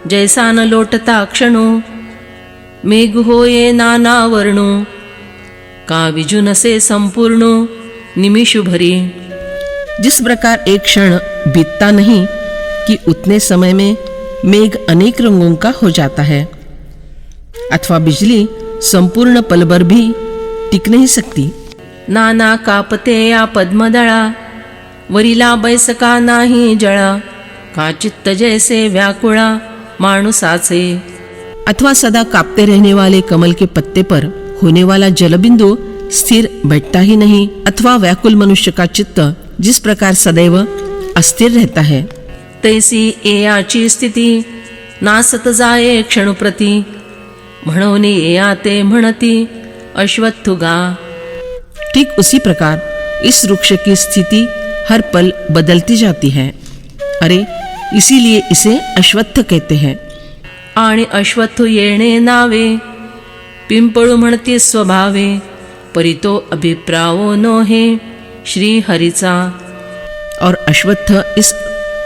जैसा न लोटता क्षणो, मेघ होये नाना वर्णो, का विजुनसे संपूर्ण निमिषु भरी। जिस प्रकार एक क्षण बीतता नहीं कि उतने समय में मेघ अनेक रंगों का हो जाता है, अथवा बिजली संपूर्ण पल भर भी टिक नहीं सकती। नाना कापते या पद्मदळा, वरिला बैसका नाही जळा, का चित्त जैसे व्याकुळा माणुसाचे। अथवा सदा कांपते रहने वाले कमल के पत्ते पर होने वाला जलबिंदु स्थिर बैठता ही नहीं, अथवा व्याकुल मनुष्य का चित्त जिस प्रकार सदैव अस्थिर रहता है, तैसी एयाची स्थिती नासत जाये क्षणुप्रती, म्हणून एया ते म्हणती अश्वत्थुगा। ठीक उसी प्रकार इस वृक्ष की स्थिति हर पल बदलती जाती है। अरे इसीलिए इसे अश्वत्थ कहते हैं। आणि अश्वत्थ येणे नावे, पिंपळू म्हणती स्वभावे, परितो अभिप्रावो नोहे श्री हरीचा। और अश्वत्थ इस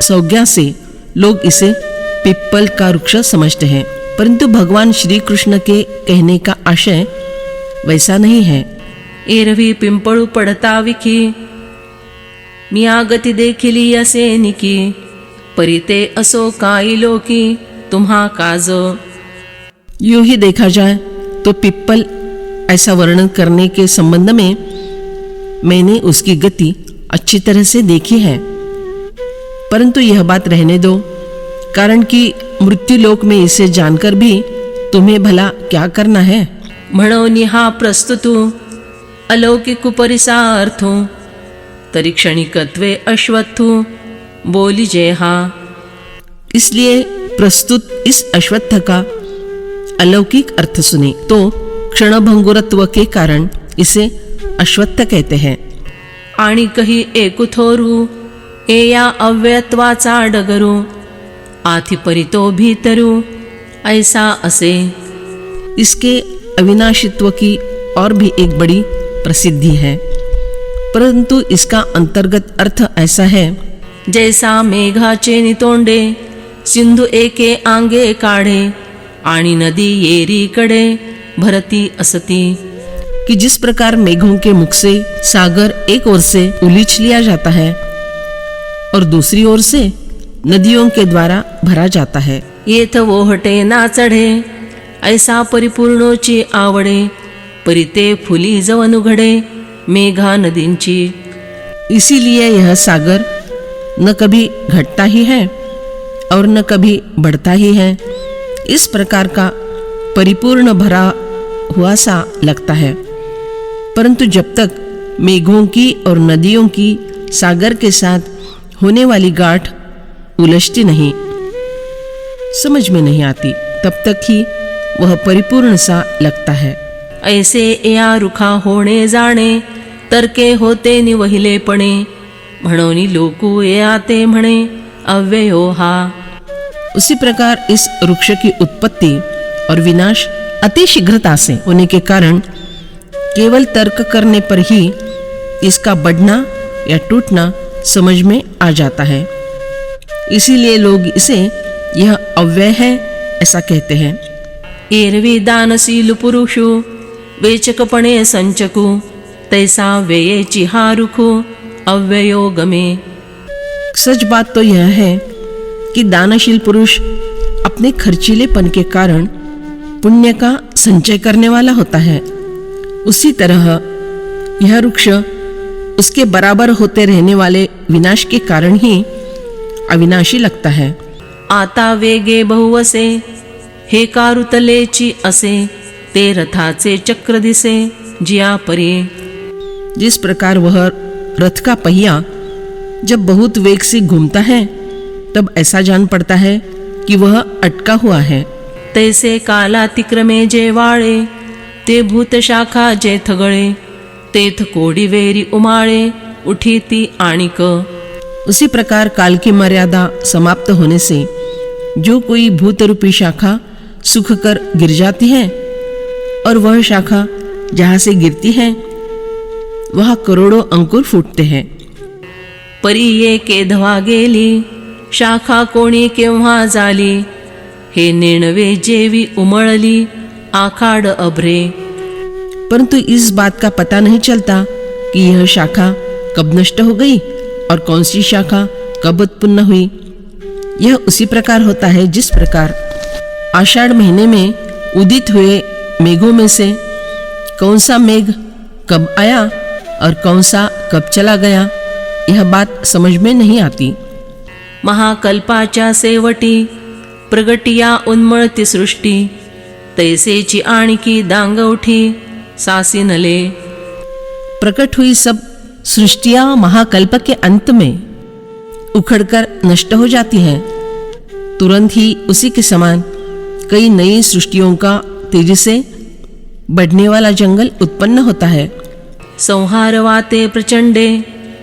संज्ञा से लोग इसे पिप्पल का वृक्ष समझते हैं, परंतु भगवान श्री कृष्ण के कहने का आशय वैसा नहीं है। एरवी पिंपळू पडता विखी, मिया गती देखिली असे निकी, परिते असो काई लोकी तुम्हा काज। यूं ही देखा जाए तो पिप्पल ऐसा वर्णन करने के संबंध में मैंने उसकी गति अच्छी तरह से देखी है, परंतु यह बात रहने दो, कारण कि मृत्युलोक में इसे जानकर भी तुम्हें भला क्या करना है। म्हणून हा प्रस्तुतू अलौकिक परिसा अर्थो, तरी क्षणिकत्वे अश्वत्थु बोली जे हा। इसलिए प्रस्तुत इस अश्वत्थ का अलौकिक अर्थ सुने तो क्षणभंगुरत्व के कारण इसे अश्वत्थ कहते हैं। आणि कही एकुथोरू, एया अव्यत्वाचा डगरू, आथि परितो भीतरू ऐसा असे। इसके अविनाशित्व की और भी एक बड़ी प्रसिद्धि है, परंतु इसका अंतर्गत अर्थ ऐसा है, जैसा मेघाचे नितोंडे सिंधु एके आंगे काढे, आणि नदी येरीकडे भरती असती। कि जिस प्रकार मेघों के मुख से सागर एक ओर से उलीच लिया जाता है और दूसरी ओर से नदियों के द्वारा भरा जाता है। येथ वोहटे ना चढे, ऐसा परिपूर्णोची आवडे, परिते फुली जवन घडे मेघा नदींची। इसीलिए यह सागर न कभी घटता ही है और न कभी बढ़ता ही है, इस प्रकार का परिपूर्ण भरा हुआ सा लगता है, परंतु जब तक मेघों की और नदियों की सागर के साथ होने वाली गांठ उलझती नहीं, समझ में नहीं आती, तब तक ही वह परिपूर्ण सा लगता है। ऐसे या रुखा होणे जाणे, तरके होते निवहिलेपणे, म्हणून लोकू या ते म्हणे अव्ययो हा। उसी प्रकार इस वृक्ष की उत्पत्ति और विनाश अति शीघ्रता से होने के कारण केवल तर्क करने पर ही इसका बढ़ना या टूटना समझ में आ जाता है। इसीलिए लोग इसे यह अव्यय है ऐसा कहते हैं। एरवी दानशील पुरुषु, वेचकपणे संचकू, तैसा व्ययेची हा रुखू अव्ययो गमे। सच बात तो यह है कि दानशील पुरुष अपने खर्चीलेपन के कारण पुण्य का संचय करने वाला होता है, उसी तरह यह वृक्ष उसके बराबर होते रहने वाले विनाश के कारण ही अविनाशी लगता है। आता वेगे बहुवसे, हे कारुतलेची असे, ते रथाचे चक्र दिसे जिया परी। जिस प्रकार वह रथ का पहिया जब बहुत वेग से घूमता है तब ऐसा जान पड़ता है कि वह अटका हुआ है, तैसे कालातिक्रमे जे वाळे, ते भूत शाखा जे थगळे, तेथ कोडी वेरी उमाळे उठीती आणिक। उसी प्रकार काल की मर्यादा समाप्त होने से जो कोई भूत रूपी शाखा सूख कर गिर जाती है और वह शाखा जहाँ से गिरती है वहाँ करोड़ों अंकुर फूटते हैं। परी ये केधवा गेली, शाखा कोणी केव्हा झाली, हे नेणवे जेवी उमळली आखाड अभ्रे। परंतु इस बात का पता नहीं चलता कि यह शाखा कब नष्ट हो गई और कौन सी शाखा कब उत्पन्न हुई। यह उसी प्रकार होता है जिस प्रकार आषाढ़ महीने में उदित हुए मेघों में से कौन सा मेघ कब आया और कौन सा कब चला गया, यह बात समझ में नहीं आती। महाकल्पाच्या सेवटी प्रगटिया उन्मळती सृष्टी, तैसेची आणखी दांगवठी सासिनले। प्रकट हुई सब सृष्टियां महाकल्प के अंत में उखड़कर नष्ट हो जाती हैं। तुरंत ही उसी के समान कई नई सृष्टियों का तेजी से बढ़ने वाला जंगल उत्पन्न होता है। संहार वाते प्रचंडे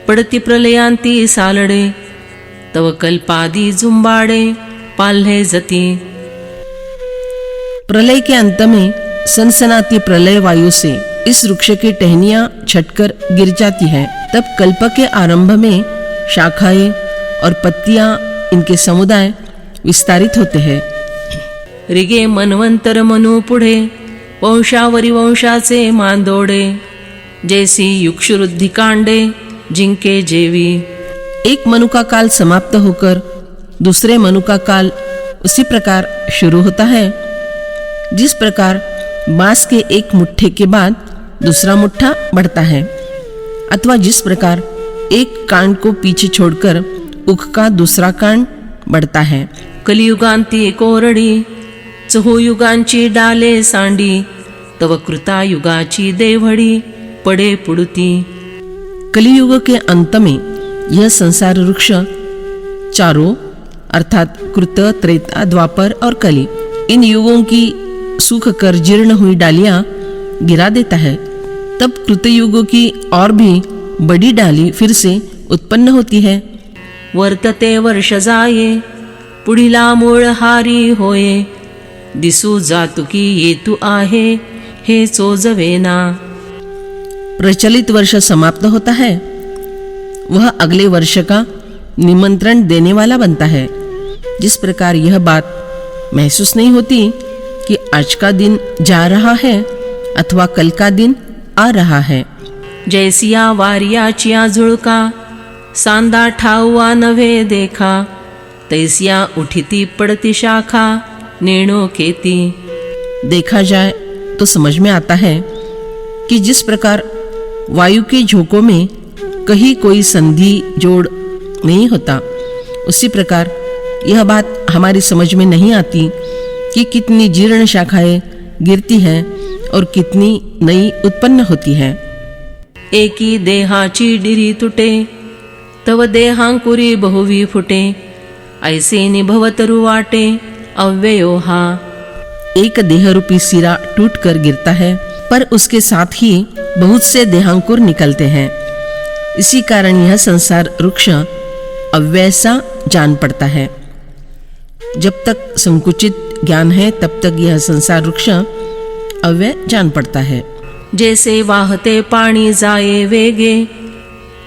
पडती प्रलयांती सालडे, तव कल्पादी जुंबाडे पाल्हे जती। प्रलय के अंत में सनसनाती प्रलय वायु से इस वृक्ष की टहनियां छटकर गिर जाती हैं। तब कल्प के आरंभ में शाखाएं और पत्तियां, इनके समुदाय विस्तारित होते हैं। रिगे मनवंतर मनु पुढे वंशावरी वंशाचे मांदोडे, जैसी युक्षुरुद्धि कांडे जिंके जेवी। एक मनु का काल समाप्त होकर दूसरे मनु का काल उसी प्रकार शुरू होता है जिस प्रकार बांस के एक मुट्ठे के बाद दूसरा मुट्ठा बढ़ता है, अथवा जिस प्रकार एक कांड को पीछे छोड़कर उख का दूसरा कांड बढ़ता है। कलियुगांती कोरडी चहुयुगांची डाले सांडी, तव कृतायुगाची देवडी पडे पुडती। कलियुग के अंत में यह संसार वृक्ष चारों अर्थात कृत, त्रेता, द्वापर और कली, इन युगों की सूख कर जीर्ण हुई डालियां गिरा देता है। तब कृतयुग की और भी बड़ी डाली फिर से उत्पन्न होती है। वर्तते वर्ष जाये पुढिला मूळ हारी होये, दिसू जातुकी येतु आहे हे चोजवेना। प्रचलित वर्ष समाप्त होता है, वह अगले वर्ष का निमंत्रण देने वाला बनता है। जिस प्रकार यह बात महसूस नहीं होती कि आज का दिन जा रहा है अथवा कल का दिन आ रहा है। जैसिया वारियाचिया झुळका सांदा ठाऊआ नव्हे देखा, तैसिया उठिती पडती शाखा नेणो खेती। देखा जाए तो समझ में आता है कि जिस प्रकार वायु के झोंकों में कहीं कोई संधि जोड़ नहीं होता, उसी प्रकार यह बात हमारी समझ में नहीं आती कि कितनी जीर्ण शाखाएं गिरती हैं और कितनी नई उत्पन्न होती हैं। एकी देहाची डिरी तुटे, तव देहांकुरी बहुवी फुटे, ऐसे निभवतरु वाटे अव्ययो हा। एक देह रूपी सिरा टूट कर गिरता है, पर उसके साथ ही बहुत से देहांकुर निकलते हैं। इसी कारण यह संसार वृक्ष अव्यय सा जान पड़ता है। जब तक संकुचित ज्ञान है तब तक यह संसार वृक्ष अव्यय जान पड़ता है। जैसे वाहते पाणी जाये वेगे,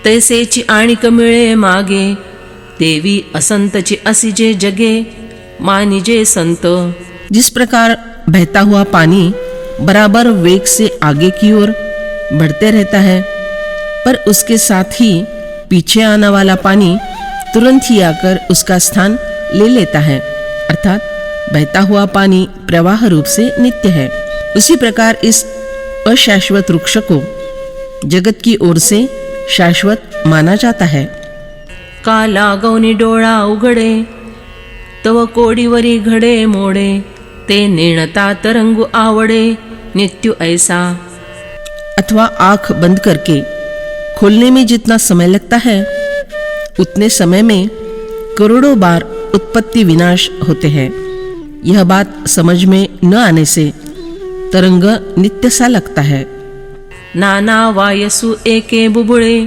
तैसेची आणिक मिळे मागे, देवी असंतची असिजे जगे मानिजे संत। जिस प्रकार बहता हुआ पानी बराबर वेग से आगे की ओर बढ़ते रहता है, पर उसके साथ ही पीछे आने वाला पानी तुरंत ही आकर उसका स्थान ले लेता है, अर्थात बहता हुआ पानी प्रवाह रूप से नित्य है। उसी प्रकार इस अशाश्वत वृक्ष को जगत की ओर से शाश्वत माना जाता है। काला गौनी डोळा उघडे, तव कोडीवरी घडे मोडे, ते नेणता तरंगु आवडे नित्यु ऐसा। अथवा आंख बंद करके खोलने में जितना समय लगता है, उतने समय में करोड़ों बार उत्पत्ति विनाश होते हैं। यह बात समझ में न आने से तरंग नित्य सा लगता है। नाना वायसु एके बुबुळे,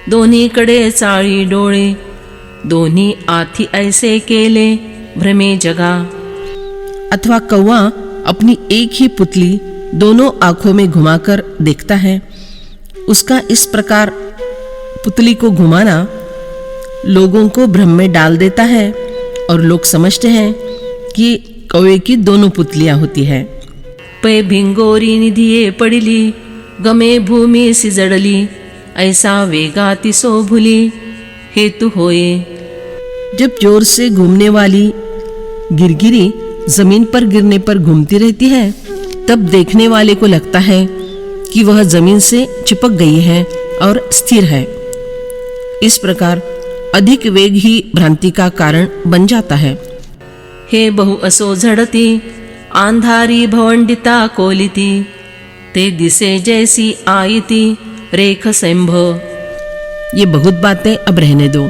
दोन्ही कडे चाळी डोळे, दोन्ही आथी ऐसे केले भ्रमे जगा। अथवा कौवा अपनी एक ही पुतली दोनों आंखों में घुमाकर देखता है। उसका इस प्रकार पुतली को घुमाना लोगों को भ्रम में डाल देता है और लोग समझते हैं कि कौवे की दोनों पुतलियां होती है। पै भिंगोरी निधिये पडिली, गमे भूमी सिजडली, ऐसा वेगाति सो भूली, हेतु होए। जब जोर से घूमने वाली गिरगिरी जमीन पर गिरने पर घूमती रहती है, तब देखने वाले को लगता है कि वह जमीन से चिपक गई है और स्थिर है। इस प्रकार अधिक वेग ही भ्रांति का कारण बन जाता है। हे बहु असो झडती, आंधारी भवंडिता कोलिती, ते दिसे जैसी आईती, रेख सैंभ। ये बहुत बातें अब रहने दो।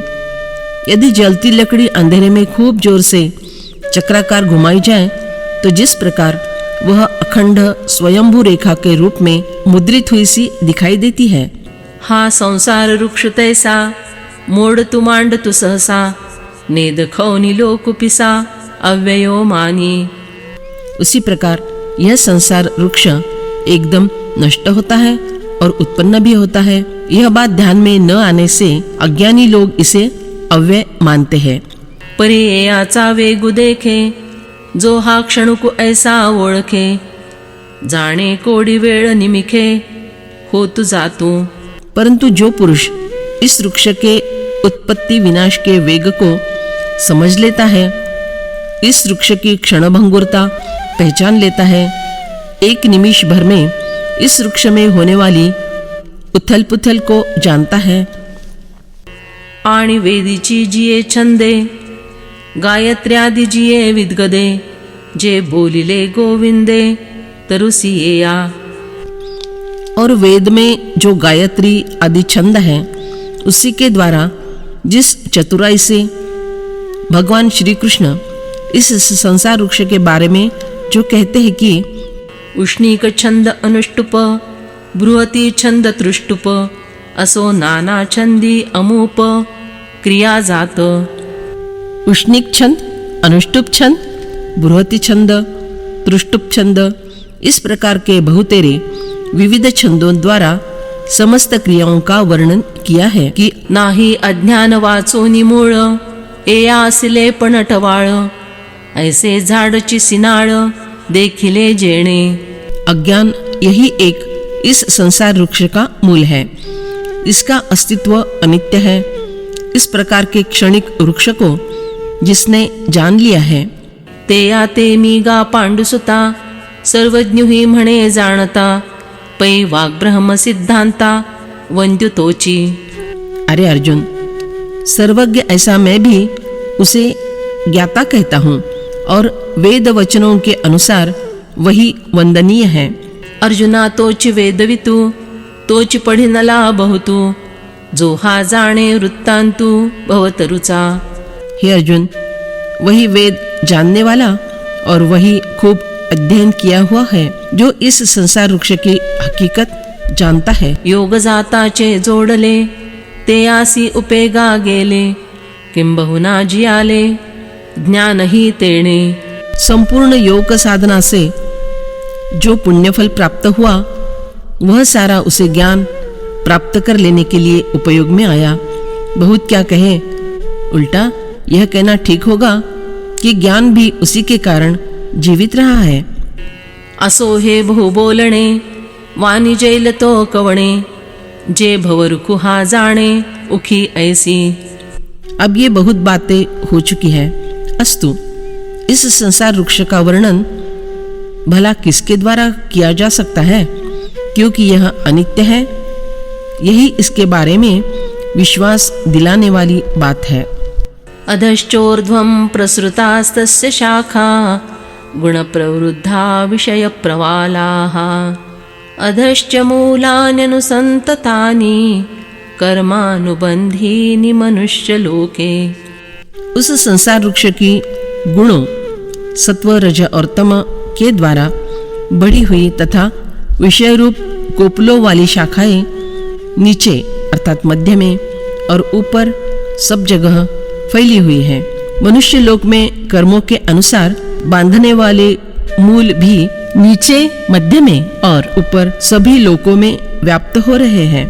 यदि जलती लकड़ी अंधेरे में खूब जोर से चक्राकार घुमाई जाए तो जिस प्रकार वह अखंड स्वयंभू रेखा के रूप में मुद्रित हुई सी दिखाई देती है, हा संसार वृक्ष तैसा, मोड तू मांड तू सहसा, नेद खौनी लोक पिसा, अव्ययो मानी। उसी प्रकार यह संसार वृक्ष एकदम नष्ट होता है और उत्पन्न भी होता है। यह बात ध्यान में न आने से अज्ञानी लोग इसे अव्यय मानते हैं। पर्यायाचा वेगु देखे, जो हा क्षणुक ऐसा ओळखे, जाणे कोडी वेळ निमिखे, होतु जातू। परंतु जो पुरुष इस वृक्ष के उत्पत्ति विनाश के वेग को समझ लेता है, इस वृक्ष की क्षणभंगुरता पहचान लेता है, एक निमिष भर में इस वृक्ष में होने वाली उथल पुथल को जानता है, आणि वेदीची जिये छंदे, गायत्र्यादि जिये विद्गदे, जे बोलिले गोविंदे, तरुसिया। और वेद में जो गायत्री आदि छंद है, उसी के द्वारा जिस चतुराई से भगवान श्री कृष्ण इस संसार वृक्ष के बारे में जो कहते हैं कि उष्णीक छंद अनुष्टुप, बृहती छंद तृष्टुप, असो नाना छंदी अमूप, क्रिया जात। उष्णिक छंद, अनुष्टुप छंद, बृहती छंद, तृष्टुप छंद, इस प्रकार के बहुतेरे विविध छंदों द्वारा समस्त क्रियाओं का वर्णन किया है कि नाही अज्ञान वाचो निमूळ, एयासिले पण टवाळ, ऐसे झाडची सिनाळ, देखिले जेणे। अज्ञान यही एक इस संसार वृक्ष का मूल है। इसका अस्तित्व अनित्य है। इस प्रकार के क्षणिक वृक्ष को जिसने जान लिया है, ते आते मी गा पांडुसुता, सर्वज्ञ ही म्हणे जाणता, पै वाग्ब्रह्म सिद्धांता, वंद्युतोची। अरे अर्जुन, सर्वज्ञ ऐसा मैं भी उसे ज्ञाता कहता हूँ और वेद वचनों के अनुसार वही वंदनीय है। अर्जुना तोच वेदवितू, तोच पढिनला बहुतू, जो हा जाणे वृत्तांतू भवतरुचा। हे अर्जुन, वही वेद जानने वाला और वही खूब अध्ययन किया हुआ है जो इस संसार वृक्ष की हकीकत जानता है। योग जाताचे जोडले, ते आसी उपेगा गेले, किंबहुना जियाले, ज्ञान ही तेणे। संपूर्ण योग साधना से जो पुण्यफल प्राप्त हुआ, वह सारा उसे ज्ञान प्राप्त कर लेने के लिए उपयोग में आया। बहुत क्या कहे, उल्टा यह कहना ठीक होगा कि ज्ञान भी उसी के कारण जीवित रहा है। असो हे बहु बोलणे, वाणी जैलतो कवणे, जे भवरुखु हा जाणे, उखी ऐसी। अब ये बहुत बातें हो चुकी है। अस्तु, इस संसार वृक्ष का वर्णन भला किसके द्वारा किया जा सकता है, क्योंकि यह अनित्य है। यही इसके बारे में विश्वास दिलाने वाली बात है। अधश्चोर्ध्वं प्रसृतास्तस्य शाखा, गुणप्रवृद्धा विषयप्रवालाः, अधश्च मूलान्यनुसन्ततानि, कर्मानुबन्धीनि मनुष्यलोके। उस संसार वृक्ष की गुणों सत्व, रज और तम के द्वारा बढ़ी हुई तथा विषय रूप कोपलों वाली शाखाएं नीचे अर्थात मध्य में और ऊपर सब जगह फैली हुई है। मनुष्य लोक में कर्मों के अनुसार बांधने वाले मूल भी नीचे, मध्य में और ऊपर सभी लोकों में व्याप्त हो रहे हैं।